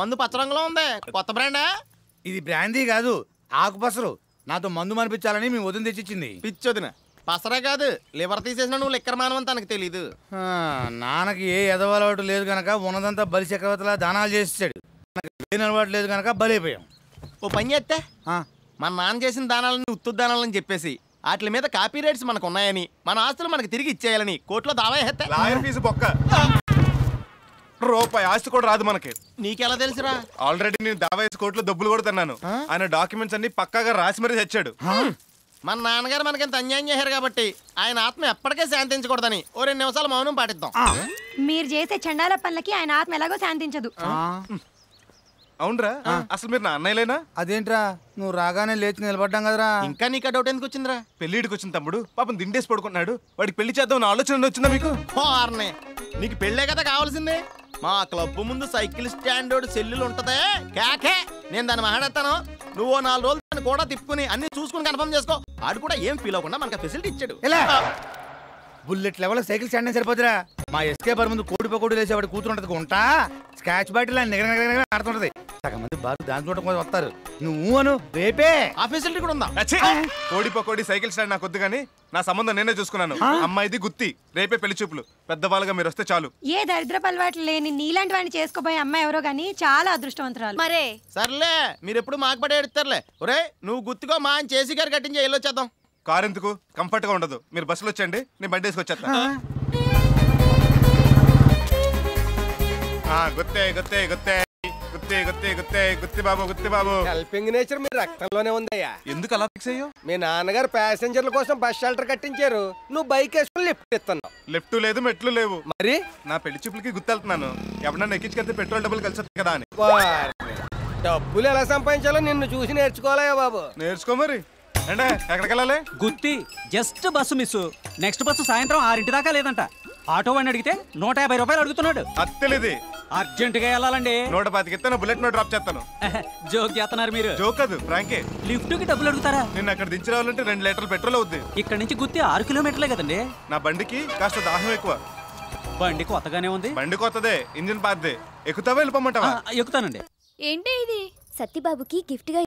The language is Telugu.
మందు పచ్చ రంగులో ఉంది, కొత్త బ్రాండా? ఇది బ్రాందీ కాదు, ఆకుపసరు. నాతో మందు మనిపించాలని మీ వదిన తెచ్చిచ్చింది. పిచ్చొదిన పసరే కాదు, లివర్ తీసేసిన నువ్వు లిక్కర్ మానవని తనకు తెలీదు. నాన్నకి ఏ ఎదవలవాటు లేదు కనుక ఉన్నదంతా బలి చక్రవర్తిలా దానాలు చేసాడు. నాకు లేని అలవాటు లేదు కనుక బలైపోయాం. ఓ పని చేస్తే మన నాన్న చేసిన దానాలని ఉత్తు దానాలని చెప్పేసి వాటి మీద కాపీ రైట్స్ మనకు ఉన్నాయని, మన ఆస్తులు మనకి తిరిగి ఇచ్చేయాలని కోర్టులో దావా వేస్తే లాయర్ ఫీజు బొక్క. రూపాయి ఆస్తి కూడా రాదు మనకి. నీకెలా తెలుసురా? ఆల్రెడీ నేను దావా వేసి కోర్టులో డబ్బులు కూడా తిన్నాను. ఆయన డాక్యుమెంట్స్ అన్ని పక్కాగా రాసి మరీ తెచ్చాడు. మన నాన్నగారు మనకింత అన్యాయం చేశారు కాబట్టి ఆయన ఆత్మ ఎప్పటికే శాంతించకూడదని ఓ 2 నిమిషాలు మౌనం పాటిద్దాం. మీరు చేసే చండాల పనులకి ఆయన ఆత్మ ఎలాగో శాంతించదు. అవునరా, అసలు మీరు నా అన్నయ్యలేనా? అదేంట్రా నువ్వు రాగానే లేచి నిలబడ్డాం కదరా. ఇంకా నీకు డౌట్ ఎందుకు వచ్చిందిరా? పెళ్లిడికి వచ్చిన తమ్ముడు పాపం దిండేసి పడుకున్నాడు. వాడికి పెళ్లి చేద్దాం ఆలోచన వచ్చిందా మీకు? నీకు పెళ్ళే కదా కావాల్సిందే. మా క్లబ్ ముందు సైకిల్ స్టాండ్ సెల్లులు ఉంటదే కేకే, నేను దాన్ని మాట్లాడతాను. నువ్వు 4 రోజులు దాన్ని కూడా తిప్పుకుని అన్ని చూసుకుని కన్ఫర్మ్ చేసుకో. ఆడు కూడా ఏం ఫీల్ అవ్వకుండా మనకు ఫెసిలిటీ ఇచ్చాడు. బుల్లెట్ లెవెల్ సైకిల్ స్టాండ్ సరిపోతురా. మా ఎస్కేపర్ ముందు కోడి పకోడి వేసేవాడు కూతురు ఉంటది ఉంటా, స్కాచ్ బాటిల్ ఆడుతుంటది. సగం మంది బాగా దాని చూడటం కోసం వస్తారు. నువ్వు అను రేపే ఆ ఫెసిలిటీ కూడా ఉందా? కోడి పకోడి సైకిల్ స్టాండ్ నాకు వద్దు కానీ నా సంబంధం నేనే చూసుకున్నాను. అమ్మాయిది గుత్తి, రేపే పెళ్లి చూపులు. పెద్దవాళ్ళుగా మీరు వస్తే చాలు. ఏ దరిద్రపు అలవాట్లు లేని నీలాంటి వాడిని చేసుకోబోయే అమ్మాయి ఎవరో గానీ చాలా అదృష్టవంతురాలు. మరే సర్లే, మీరు ఎప్పుడు మాకు పడే ఎడతారులే. ఒరే నువ్వు గుర్తుకో, మా ఆయన చేసి గారు కట్టించి వెళ్ళొచ్చేద్దాం. కారు ఎందుకు, కంఫర్ట్ గా ఉండదు. మీరు బస్సులో వచ్చండి, నేను బండి వేసుకొచ్చేస్తా. గుత్తే గుత్తే గుత్తే గుత్తే గుత్తే గుత్తే గుత్తి బాబు, గుత్తి బాబు. హెల్పింగ్ నేచర్ మీ రక్తంలోనే ఉందయ్యా. ఎందుకు అలా ఫిక్స్ అయ్యో? మీ నాన్నగారు ప్యాసింజర్ల కోసం బస్ షెల్టర్ కట్టించారు, నువ్వు బైక్ వేసుకుని లిఫ్ట్ ఇస్తున్నావు. లెఫ్ట్ లేదు మెట్లు లేవు. మరి నా పెళ్లి చూపులకి గుర్తెళ్తున్నాను. ఎవరన్నా ఎక్కించుకెళ్తే పెట్రోల్ డబ్బులు కలిసి కదా అని. డబ్బులు ఎలా సంపాదించాలో నిన్ను చూసి నేర్చుకోవాలయ్యా బాబు. నేర్చుకో మరి. అంటే ఎక్కడికి వెళ్ళాలి? Gooty just bus miss. Next bus సాయంత్రం 6 దాకా లేదంట. ఆటో వాడిని అడిగితే 150 రూపాయలు అడుగుతున్నాడు. అత్తలేది అర్జెంట్ గా వెళ్ళాలండి. 125 ఇస్తాను, బుల్లెట్ మీద డ్రాప్ చేస్తాను. జోక్ చేస్తున్నారు మీరు. జోక్ కాదు, ఫ్రాంకే. లిఫ్ట్ కి డబ్బులు అడుగుతారా? నేను అక్కడ దించి రావాలంటే 2 లీటర్లు పెట్రోల్ అవుద్ది. ఇక్కడ నుంచి గుత్తి 6 కిలోమీటర్లే కదండి. నా బండికి కాస్త దాహం ఎక్కువ. బండి కొత్తగానే ఉంది. బండి కొత్తదే, ఇంజిన్ పాతదే. ఎక్కుతావా వెళ్ళిపోమంటావా? ఎక్కుతానండి. ఏంటి ఇది? సత్తిబాబుకి గిఫ్ట్ గా